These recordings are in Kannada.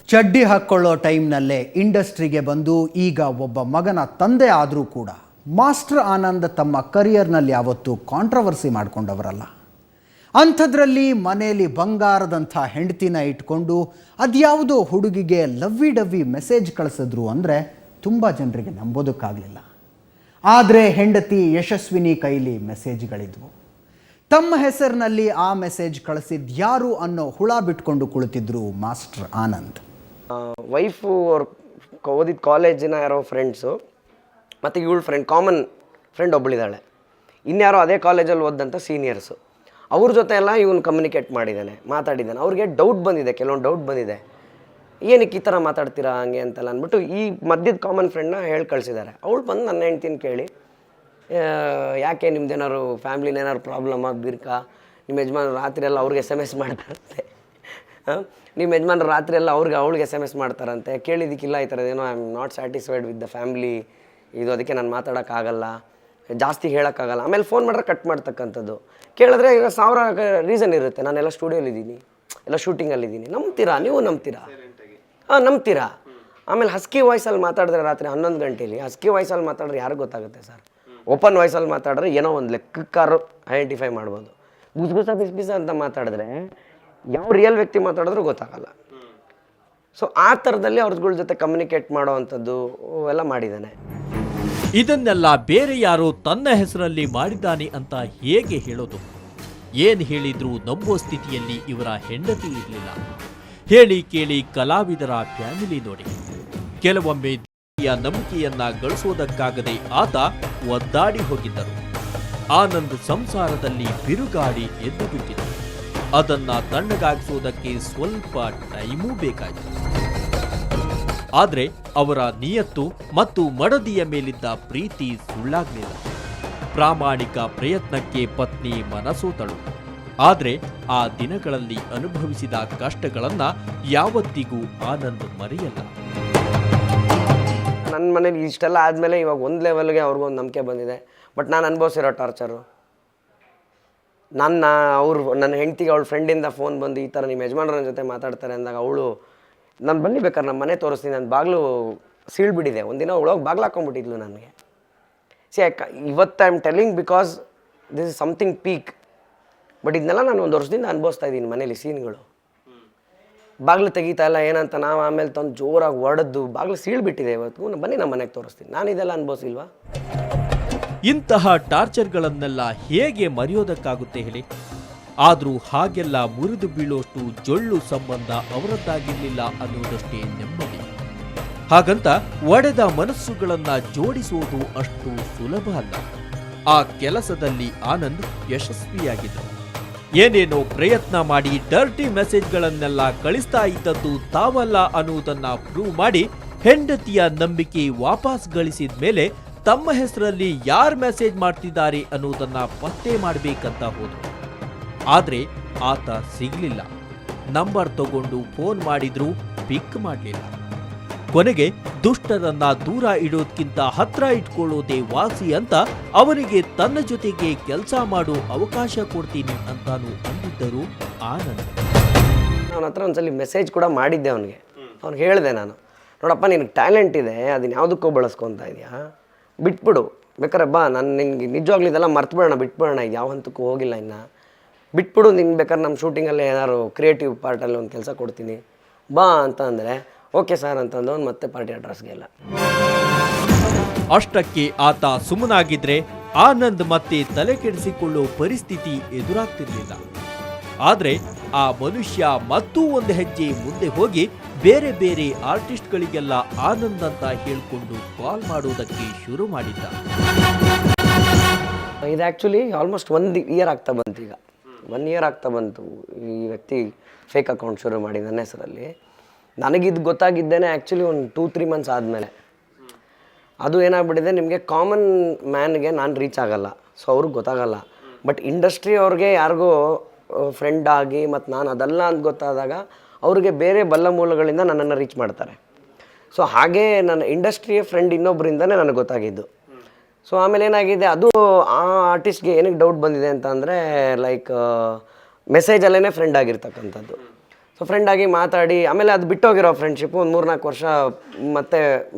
ಚಡ್ಡಿ ಹಾಕ್ಕೊಳ್ಳೋ ಟೈಮ್ನಲ್ಲೇ ಇಂಡಸ್ಟ್ರಿಗೆ ಬಂದು ಈಗ ಒಬ್ಬ ಮಗನ ತಂದೆ ಆದರೂ ಕೂಡ ಮಾಸ್ಟರ್ ಆನಂದ್ ತಮ್ಮ ಕರಿಯರ್ನಲ್ಲಿ ಯಾವತ್ತೂ ಕಾಂಟ್ರವರ್ಸಿ ಮಾಡಿಕೊಂಡವರಲ್ಲ. ಅಂಥದ್ರಲ್ಲಿ ಮನೆಯಲ್ಲಿ ಬಂಗಾರದಂಥ ಹೆಂಡತಿನ ಇಟ್ಕೊಂಡು ಅದ್ಯಾವುದೋ ಹುಡುಗಿಗೆ ಲವ್ವಿ ಡವ್ವಿ ಮೆಸೇಜ್ ಕಳಿಸಿದ್ರು ಅಂದರೆ ತುಂಬ ಜನರಿಗೆ ನಂಬೋದಕ್ಕಾಗಲಿಲ್ಲ. ಆದರೆ ಹೆಂಡತಿ ಯಶಸ್ವಿನಿ ಕೈಲಿ ಮೆಸೇಜ್ಗಳಿದ್ವು. ತಮ್ಮ ಹೆಸರಿನಲ್ಲಿ ಆ ಮೆಸೇಜ್ ಕಳಿಸಿದ್ಯಾರು ಅನ್ನೋ ಹುಳ ಬಿಟ್ಕೊಂಡು ಕುಳಿತಿದ್ರು ಮಾಸ್ಟರ್ ಆನಂದ್. ವೈಫು ಅವ್ರು ಓದಿದ ಕಾಲೇಜಿನ ಯಾರೋ ಫ್ರೆಂಡ್ಸು ಮತ್ತು ಇವಳು ಫ್ರೆಂಡ್ ಕಾಮನ್ ಫ್ರೆಂಡ್ ಒಬ್ಬಳಿದ್ದಾಳೆ. ಇನ್ಯಾರೋ ಅದೇ ಕಾಲೇಜಲ್ಲಿ ಓದಂಥ ಸೀನಿಯರ್ಸು. ಅವ್ರ ಜೊತೆ ಎಲ್ಲ ಇವನು ಕಮ್ಯುನಿಕೇಟ್ ಮಾತಾಡಿದ್ದಾನೆ. ಅವ್ರಿಗೆ ಡೌಟ್ ಬಂದಿದೆ, ಕೆಲವೊಂದು ಡೌಟ್ ಬಂದಿದೆ, ಏನಕ್ಕೆ ಈ ಥರ ಮಾತಾಡ್ತೀರಾ ಹಂಗೆ ಅಂತೆಲ್ಲ ಅಂದ್ಬಿಟ್ಟು ಈ ಮಧ್ಯದ ಕಾಮನ್ ಫ್ರೆಂಡ್ನ ಹೇಳಿ ಕಳಿಸಿದ್ದಾರೆ. ಅವಳು ಬಂದು ನನ್ನ ಹೆಂಡ್ತಿನ ಕೇಳಿ, ಯಾಕೆ ನಿಮ್ದೇನಾದ್ರು ಫ್ಯಾಮ್ಲಿನೇನಾದ್ರು ಪ್ರಾಬ್ಲಮ್ ಬಿರ್ಕಾ, ನಿಮ್ಮ ಯಜಮಾನ ರಾತ್ರಿ ಎಲ್ಲ ಅವ್ರಿಗೆ SMS ಮಾಡ್ತಾರಂತೆ, ನಿಮ್ಮ ಯಜಮಾನ ರಾತ್ರಿ ಎಲ್ಲ ಅವಳಿಗೆ SMS ಮಾಡ್ತಾರಂತೆ, ಕೇಳಿದ್ದಕ್ಕಿಲ್ಲ ಈ ಥರದ್ದೇನೋ I am not satisfied with the family, ಇದು ಅದಕ್ಕೆ ನಾನು ಮಾತಾಡೋಕ್ಕಾಗಲ್ಲ, ಜಾಸ್ತಿ ಹೇಳೋಕ್ಕಾಗಲ್ಲ, ಆಮೇಲೆ ಫೋನ್ ಮಾಡಿದ್ರೆ ಕಟ್ ಮಾಡ್ತಕ್ಕಂಥದ್ದು. ಕೇಳಿದ್ರೆ ಈಗ 1000 ರೀಸನ್ ಇರುತ್ತೆ, ನಾನೆಲ್ಲ ಸ್ಟುಡಿಯೋಲಿದ್ದೀನಿ, ಎಲ್ಲ ಶೂಟಿಂಗಲ್ಲಿದ್ದೀನಿ, ನಂಬ್ತೀರಾ ನೀವು? ನಂಬ್ತೀರಾ? ಹಾಂ ನಂಬ್ತೀರಾ. ಆಮೇಲೆ ಹಸ್ಕಿ ವಾಯ್ಸಲ್ಲಿ ಮಾತಾಡಿದ್ರೆ ರಾತ್ರಿ 11 ಗಂಟೆಲಿ ಹಸ್ಕಿ ವಾಯ್ಸಲ್ಲಿ ಮಾತಾಡಿದ್ರೆ ಯಾರಿಗೆ ಗೊತ್ತಾಗುತ್ತೆ ಸರ್? ಓಪನ್ ವಾಯ್ಸಲ್ಲಿ ಮಾತಾಡಿದ್ರೆ ಏನೋ ಒಂದು ಲೆಕ್ಕಕ್ಕಾರು ಐಡೆಂಟಿಫೈ ಮಾಡ್ಬೋದು. ಗುಸ್ಗುಸ ಬಿಸ್ಬಿಸ ಅಂತ ಮಾತಾಡಿದ್ರೆ ಯಾವ ರಿಯಲ್ ವ್ಯಕ್ತಿ ಮಾತಾಡಿದ್ರೂ ಗೊತ್ತಾಗಲ್ಲ. ಸೊ ಆ ಥರದಲ್ಲಿ ಅವ್ರಗಳ ಜೊತೆ ಕಮ್ಯುನಿಕೇಟ್ ಮಾಡೋ ಅಂಥದ್ದು ಎಲ್ಲ ಮಾಡಿದ್ದಾನೆ. ಇದನ್ನೆಲ್ಲ ಬೇರೆ ಯಾರೋ ತನ್ನ ಹೆಸರಲ್ಲಿ ಮಾಡಿದ್ದಾನೆ ಅಂತ ಹೇಗೆ ಹೇಳೋದು? ಏನು ಹೇಳಿದ್ರೂ ನಂಬೋ ಸ್ಥಿತಿಯಲ್ಲಿ ಇವರ ಹೆಂಡತಿ ಇರಲಿಲ್ಲ. ಹೇಳಿ ಕೇಳಿ ಕಲಾವಿದರ ಫ್ಯಾಮಿಲಿ ನೋಡಿ. ಕೆಲವೊಮ್ಮೆ ನಂಬಿಕೆಯನ್ನ ಗಳಿಸೋದಕ್ಕಾಗದೆ ಆತ ಒದ್ದಾಡಿ ಹೋಗಿದ್ದರು. ಆನಂದ್ ಸಂಸಾರದಲ್ಲಿ ಬಿರುಗಾಳಿ ಎದ್ದು ಬಿಟ್ಟಿತು. ಅದನ್ನ ತಣ್ಣಗಾಗಿಸೋದಕ್ಕೆ ಸ್ವಲ್ಪ ಟೈಮೂ ಬೇಕಾಯಿತು. ಆದರೆ ಅವರ ನಿಯತ್ತು ಮತ್ತು ಮಡದಿಯ ಮೇಲಿದ್ದ ಪ್ರೀತಿ ಸುಳ್ಳಾಗಲಿಲ್ಲ. ಪ್ರಾಮಾಣಿಕ ಪ್ರಯತ್ನಕ್ಕೆ ಪತ್ನಿ ಮನಸೋತಳು. ಆದರೆ ಆ ದಿನಗಳಲ್ಲಿ ಅನುಭವಿಸಿದ ಕಷ್ಟಗಳನ್ನ ಯಾವತ್ತಿಗೂ ಆನಂದ್ ಮರೆಯಲ್ಲ. ನನ್ನ ಮನೇಲಿ ಇಷ್ಟೆಲ್ಲ ಆದಮೇಲೆ ಇವಾಗ ಒಂದು ಲೆವೆಲ್ಗೆ ಅವ್ರಿಗೊಂದು ನಂಬಿಕೆ ಬಂದಿದೆ. ಬಟ್ ನಾನು ಅನುಭವಿಸಿರೋ ಟಾರ್ಚರು, ನನ್ನ ಹೆಂಡ್ತಿಗೆ ಅವಳ ಫ್ರೆಂಡಿಂದ ಫೋನ್ ಬಂದು ಈ ಥರ ನಿಮ್ಮ ಯಜಮಾನರ ಜೊತೆ ಮಾತಾಡ್ತಾರೆ ಅಂದಾಗ ಅವಳು, ನಾನು ಬನ್ನಿ ಬೇಕಾದ್ರೆ ನಮ್ಮ ಮನೆ ತೋರಿಸ್ತೀನಿ, ನನ್ನ ಬಾಗಿಲು ಸೀಳ್ಬಿಟ್ಟಿದೆ. ಒಂದಿನ ಅವಳೋಗಿ ಬಾಗಿಲು ಹಾಕೊಂಡ್ಬಿಟ್ಟಿದ್ಲು ನನಗೆ. ಇವತ್ತು I am telling because this is something peak. But ಇದನ್ನೆಲ್ಲ ನಾನು 1 ವರ್ಷದಿಂದ ಅನುಭವಿಸ್ತಾ ಇದ್ದೀನಿ ಮನೇಲಿ ಸೀನ್ಗಳು. ಬಾಗಿಲು ತೆಗಿತಾ ಇಲ್ಲ ಏನಂತ ನಾವು ಆಮೇಲೆ ತಂದು ಜೋರಾಗಿ ಹೊಡೆದು ಬಾಗಿಲು ಸೀಳ್ಬಿಟ್ಟಿದೆ. ಇವತ್ತು ಬನ್ನಿ ನಮ್ಮ ಮನೆಗೆ ತೋರಿಸ್ತೀನಿ. ನಾನು ಇದೆಲ್ಲ ಅನುಭವಿಸಿಲ್ವಾ? ಇಂತಹ ಟಾರ್ಚರ್ಗಳನ್ನೆಲ್ಲ ಹೇಗೆ ಮರೆಯೋದಕ್ಕಾಗುತ್ತೆ ಹೇಳಿ? ಆದರೂ ಹಾಗೆಲ್ಲ ಮುರಿದು ಬೀಳೋಷ್ಟು ಜೊಳ್ಳು ಸಂಬಂಧ ಅವರದ್ದಾಗಿರಲಿಲ್ಲ ಅನ್ನೋದಷ್ಟೇ ನೆಮ್ಮದಿ. ಹಾಗಂತ ಒಡೆದ ಮನಸ್ಸುಗಳನ್ನ ಜೋಡಿಸುವುದು ಅಷ್ಟು ಸುಲಭ ಅಲ್ಲ. ಆ ಕೆಲಸದಲ್ಲಿ ಆನಂದ್ ಯಶಸ್ವಿಯಾಗಿದ್ದರು. ಏನೇನೋ ಪ್ರಯತ್ನ ಮಾಡಿ ಡರ್ಟಿ ಮೆಸೇಜ್ಗಳನ್ನೆಲ್ಲ ಕಳಿಸ್ತಾ ಇದ್ದದ್ದು ತಾವಲ್ಲ ಅನ್ನುವುದನ್ನ ಪ್ರೂವ್ ಮಾಡಿ ಹೆಂಡತಿಯ ನಂಬಿಕೆ ವಾಪಸ್ ಗಳಿಸಿದ ಮೇಲೆ ತಮ್ಮ ಹೆಸರಲ್ಲಿ ಯಾರು ಮೆಸೇಜ್ ಮಾಡ್ತಿದ್ದಾರೆ ಅನ್ನೋದನ್ನ ಪತ್ತೆ ಮಾಡಬೇಕಂತ ಹೋದ್ರು. ಆದ್ರೆ ಆತ ಸಿಗ್ಲಿಲ್ಲ. ನಂಬರ್ ತಗೊಂಡು ಫೋನ್ ಮಾಡಿದ್ರು ಪಿಕ್ ಮಾಡಲಿಲ್ಲ. ಕೊನೆಗೆ ದುಷ್ಟರನ್ನ ದೂರ ಇಡೋದ್ಕಿಂತ ಹತ್ರ ಇಟ್ಕೊಳ್ಳೋದೇ ವಾಸಿ ಅಂತ ಅವನಿಗೆ ತನ್ನ ಜೊತೆಗೆ ಕೆಲಸ ಮಾಡೋ ಅವಕಾಶ ಕೊಡ್ತೀನಿ ಅಂತಾನು ಅಂದಿದ್ದರು ಆನಂದ್. ಅವನ ಹತ್ರ ಒಂದ್ಸಲಿ ಮೆಸೇಜ್ ಕೂಡ ಮಾಡಿದ್ದೆ ಅವನಿಗೆ. ಅವ್ನಿಗೆ ಹೇಳಿದೆ ನಾನು, ನೋಡಪ್ಪ ನಿನಗೆ ಟ್ಯಾಲೆಂಟ್ ಇದೆ, ಅದನ್ನ ಯಾವುದಕ್ಕೂ ಬಳಸ್ಕೊತಾ ಇದೆಯಾ, ಬಿಟ್ಬಿಡು, ಬೇಕಾರೆ ಬಾ, ನಾನು ನಿನ್ಗೆ ನಿಜವಾಗ್ಲೂ ಇದೆಲ್ಲ ಮರ್ತ್ಬಿಡೋಣ, ಬಿಟ್ಬಿಡೋಣ, ಇದು ಯಾವ ಹಂತಕ್ಕೂ ಹೋಗಿಲ್ಲ ಇನ್ನು, ಬಿಟ್ಬಿಡು, ನಿನ್ಗೆ ಬೇಕಾದ್ರೆ ನಮ್ಮ ಶೂಟಿಂಗಲ್ಲೇ ಏನಾದ್ರು ಕ್ರಿಯೇಟಿವ್ ಪಾರ್ಟಲ್ಲಿ ಒಂದು ಕೆಲಸ ಕೊಡ್ತೀನಿ ಬಾ ಅಂತ ಅಂದರೆ ಓಕೆ ಸರ್ ಅಂತಂದು ಅವ್ನು ಮತ್ತೆ ಪಾರ್ಟಿ ಅಡ್ರೆಸ್ಗೆ ಇಲ್ಲ. ಅಷ್ಟಕ್ಕೆ ಆತ ಸುಮ್ಮನಾಗಿದ್ರೆ ಆನಂದ್ ಮತ್ತೆ ತಲೆ ಕೆಡಿಸಿಕೊಳ್ಳೋ ಪರಿಸ್ಥಿತಿ ಎದುರಾಗ್ತಿರ್ಲಿಲ್ಲ. ಆದ್ರೆ ಆ ಮನುಷ್ಯ ಮತ್ತೂ ಒಂದು ಹೆಜ್ಜೆ ಮುಂದೆ ಹೋಗಿ ಬೇರೆ ಬೇರೆ ಆರ್ಟಿಸ್ಟ್ಗಳಿಗೆಲ್ಲ ಆನಂದ್ ಅಂತ ಹೇಳ್ಕೊಂಡು ಕಾಲ್ ಮಾಡೋದಕ್ಕೆ ಶುರು ಮಾಡಿದ್ದ. ಇದು ಆ್ಯಕ್ಚುಲಿ ಆಲ್ಮೋಸ್ಟ್ 1 ಇಯರ್ ಆಗ್ತಾ ಬಂತು. ಈಗ 1 ಇಯರ್ ಆಗ್ತಾ ಬಂತು ಈ ವ್ಯಕ್ತಿ ಫೇಕ್ ಅಕೌಂಟ್ ಶುರು ಮಾಡಿ ನನ್ನ ಹೆಸರಲ್ಲಿ. ನನಗಿದು ಗೊತ್ತಾಗಿದ್ದೇನೆ ಆ್ಯಕ್ಚುಲಿ ಒಂದು 2-3 ಮಂತ್ಸ್ ಆದಮೇಲೆ. ಅದು ಏನಾಗ್ಬಿಟ್ಟಿದೆ, ನಿಮಗೆ ಕಾಮನ್ ಮ್ಯಾನ್ಗೆ ನಾನು ರೀಚ್ ಆಗಲ್ಲ, ಸೊ ಅವ್ರಿಗೆ ಗೊತ್ತಾಗಲ್ಲ. ಬಟ್ ಇಂಡಸ್ಟ್ರಿ ಅವ್ರಿಗೆ ಯಾರಿಗೋ ಫ್ರೆಂಡ್ ಆಗಿ ಮತ್ತು ನಾನು ಅದಲ್ಲ ಅಂತ ಗೊತ್ತಾದಾಗ ಅವ್ರಿಗೆ ಬೇರೆ ಬಲ್ಲ ಮೂಲಗಳಿಂದ ನನ್ನನ್ನು ರೀಚ್ ಮಾಡ್ತಾರೆ. ಸೊ ಹಾಗೇ ನನ್ನ ಇಂಡಸ್ಟ್ರಿಯ ಫ್ರೆಂಡ್ ಇನ್ನೊಬ್ಬರಿಂದನೇ ನನಗೆ ಗೊತ್ತಾಗಿದ್ದು. ಸೊ ಆಮೇಲೆ ಏನಾಗಿದೆ, ಅದು ಆ ಆರ್ಟಿಸ್ಟ್ಗೆ ಏನಕ್ಕೆ ಡೌಟ್ ಬಂದಿದೆ ಅಂತ ಅಂದರೆ ಲೈಕ್ ಮೆಸೇಜಲ್ಲೇ ಫ್ರೆಂಡ್ ಆಗಿರ್ತಕ್ಕಂಥದ್ದು. ಸೊ ಫ್ರೆಂಡಾಗಿ ಮಾತಾಡಿ ಆಮೇಲೆ ಅದು ಬಿಟ್ಟೋಗಿರೋ ಫ್ರೆಂಡ್ಶಿಪ್ಪು ಒಂದು 3-4 ವರ್ಷ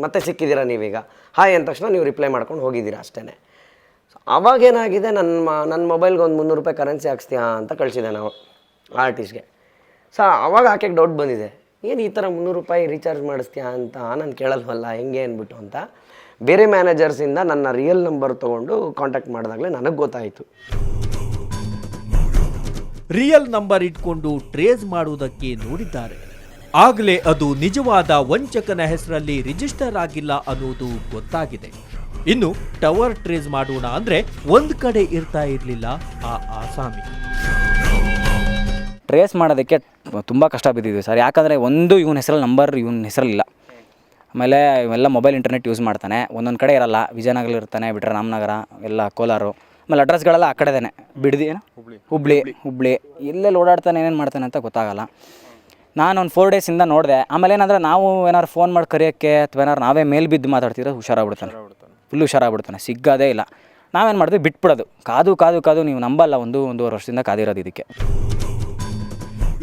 ಮತ್ತೆ ಸಿಕ್ಕಿದ್ದೀರಾ ನೀವೀಗ, ಹಾಯ್ ಅಂದ ತಕ್ಷಣ ನೀವು ರಿಪ್ಲೈ ಮಾಡ್ಕೊಂಡು ಹೋಗಿದ್ದೀರಾ ಅಷ್ಟೇ. ಸೊ ಅವಾಗೇನಾಗಿದೆ, ನನ್ನ ಮೊಬೈಲ್ಗೆ ಒಂದು 300 ರೂಪಾಯಿ ಕರೆನ್ಸಿ ಹಾಕ್ಸ್ತೀಯಾ ಅಂತ ಕಳಿಸಿದೆ ನಾವು ಆರ್ಟಿಸ್ಟ್ಗೆ. ಸೊ ಅವಾಗ ಆಕೆಗೆ ಡೌಟ್ ಬಂದಿದೆ, ಏನು ಈ ಥರ 300 ರೂಪಾಯಿ ರೀಚಾರ್ಜ್ ಮಾಡಿಸ್ತೀಯಾ ಅಂತ ನಾನು ಕೇಳಲ್ವಲ್ಲ ಹೆಂಗೆ ಅಂದ್ಬಿಟ್ಟು ಅಂತ. ಬೇರೆ ಮ್ಯಾನೇಜರ್ಸಿಂದ ನನ್ನ ರಿಯಲ್ ನಂಬರ್ ತೊಗೊಂಡು ಕಾಂಟ್ಯಾಕ್ಟ್ ಮಾಡಿದಾಗಲೇ ನನಗೆ ಗೊತ್ತಾಯಿತು. ರಿಯಲ್ ನಂಬರ್ ಇಟ್ಕೊಂಡು ಟ್ರೇಸ್ ಮಾಡುವುದಕ್ಕೆ ನೋಡಿದ್ದಾರೆ. ಆಗಲೇ ಅದು ನಿಜವಾದ ವಂಚಕನ ಹೆಸರಲ್ಲಿ ರಿಜಿಸ್ಟರ್ ಆಗಿಲ್ಲ ಅನ್ನೋದು ಗೊತ್ತಾಗಿದೆ. ಇನ್ನು ಟವರ್ ಟ್ರೇಸ್ ಮಾಡೋಣ ಅಂದ್ರೆ ಒಂದ್ ಕಡೆ ಇರ್ತಾ ಇರಲಿಲ್ಲ ಆ ಆಸಾಮಿ. ಟ್ರೇಸ್ ಮಾಡೋದಕ್ಕೆ ತುಂಬ ಕಷ್ಟ ಬಿದ್ದಿದ್ವಿ ಸರ್. ಯಾಕಂದರೆ ಒಂದು ಇವನ ಹೆಸರಲ್ಲಿ ನಂಬರ್ ಇವನ ಹೆಸರಲ್ಲಿಲ್ಲ. ಆಮೇಲೆ ಇವೆಲ್ಲ ಮೊಬೈಲ್ ಇಂಟರ್ನೆಟ್ ಯೂಸ್ ಮಾಡ್ತಾನೆ, ಒಂದೊಂದು ಕಡೆ ಇರಲ್ಲ. ವಿಜಯನಗರ ಇರ್ತಾನೆ, ಬಿಟ್ಟರೆ ರಾಮನಗರ, ಎಲ್ಲ ಕೋಲಾರು. ಆಮೇಲೆ ಅಡ್ರೆಸ್ಗಳೆಲ್ಲ ಆ ಕಡೆದೇನೆ, ಬಿಡದಿ ಹುಬ್ಳಿ ಎಲ್ಲೆಲ್ಲಿ ಓಡಾಡ್ತಾನೆ, ಏನೇನು ಮಾಡ್ತಾನೆ ಅಂತ ಗೊತ್ತಾಗಲ್ಲ. ನಾನು ಒಂದು 4 ಡೇಸಿಂದ ನೋಡಿದೆ. ಆಮೇಲೆ ಏನಂದರೆ ನಾವು ಏನಾರು ಫೋನ್ ಮಾಡಿ ಕರೆಯೋಕ್ಕೆ ಅಥವಾ ಏನಾರು ನಾವೇ ಮೇಲೆ ಬಿದ್ದು ಮಾತಾಡ್ತಿರೋ ಹುಷಾರಾಗ್ಬಿಡ್ತಾನೆ, ಫುಲ್ ಹುಷಾರಾಗ್ಬಿಡ್ತಾನೆ, ಸಿಗೋದೇ ಇಲ್ಲ. ನಾವೇನು ಮಾಡಿದ್ವಿ, ಬಿಟ್ಬಿಡೋದು. ಕಾದು ನೀವು ನಂಬಲ್ಲ, 1-1.5 ವರ್ಷದಿಂದ ಕಾದಿರೋದು ಇದಕ್ಕೆ.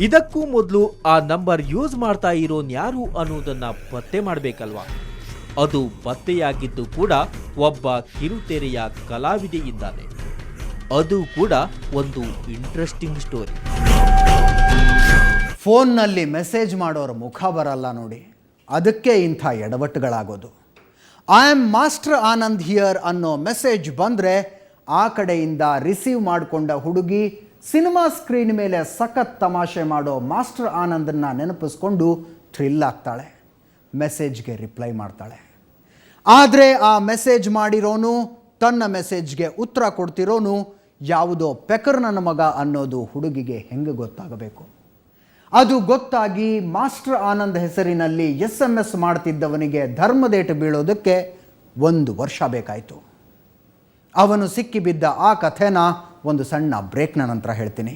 ಇದಕ್ಕೂ ಮೊದಲು ಆ ನಂಬರ್ ಯೂಸ್ ಮಾಡ್ತಾ ಇರೋನ್ ಯಾರು ಅನ್ನೋದನ್ನ ಪತ್ತೆ ಮಾಡಬೇಕಲ್ವಾ? ಅದು ಪತ್ತೆಯಾಗಿದ್ದು ಕೂಡ ಒಬ್ಬ ಕಿರುತೆರೆಯ ಕಲಾವಿದೆಯಿಂದಾನೆ. ಅದು ಕೂಡ ಒಂದು ಇಂಟ್ರೆಸ್ಟಿಂಗ್ ಸ್ಟೋರಿ. ಫೋನ್ನಲ್ಲಿ ಮೆಸೇಜ್ ಮಾಡೋರ ಮುಖ ಬರಲ್ಲ ನೋಡಿ, ಅದಕ್ಕೆ ಇಂಥ ಎಡವಟ್ಟುಗಳಾಗೋದು. I am master Anand here ಅನ್ನೋ ಮೆಸೇಜ್ ಬಂದರೆ ಆ ಕಡೆಯಿಂದ ರಿಸೀವ್ ಮಾಡಿಕೊಂಡ ಹುಡುಗಿ ಸಿನಿಮಾ ಸ್ಕ್ರೀನ್ ಮೇಲೆ ಸಖತ್ ತಮಾಷೆ ಮಾಡೋ ಮಾಸ್ಟರ್ ಆನಂದನ್ನ ನೆನಪಿಸ್ಕೊಂಡು ಥ್ರಿಲ್ ಆಗ್ತಾಳೆ, ಮೆಸೇಜ್ಗೆ ರಿಪ್ಲೈ ಮಾಡ್ತಾಳೆ. ಆದರೆ ಆ ಮೆಸೇಜ್ ಮಾಡಿರೋನು, ತನ್ನ ಮೆಸೇಜ್ಗೆ ಉತ್ತರ ಕೊಡ್ತಿರೋನು ಯಾವುದೋ ಪೆಕರ್ ನನ್ನ ಮಗ ಅನ್ನೋದು ಹುಡುಗಿಗೆ ಹೆಂಗೆ ಗೊತ್ತಾಗಬೇಕು? ಅದು ಗೊತ್ತಾಗಿ ಮಾಸ್ಟರ್ ಆನಂದ್ ಹೆಸರಿನಲ್ಲಿ SMS ಮಾಡ್ತಿದ್ದವನಿಗೆ ಧರ್ಮದೇಟು ಬೀಳೋದಕ್ಕೆ 1 ವರ್ಷ ಬೇಕಾಯಿತು. ಅವನು ಸಿಕ್ಕಿಬಿದ್ದ ಆ ಕಥೆನ ಒಂದು ಸಣ್ಣ ಬ್ರೇಕ್ನ ನಂತರ ಹೇಳ್ತೀನಿ.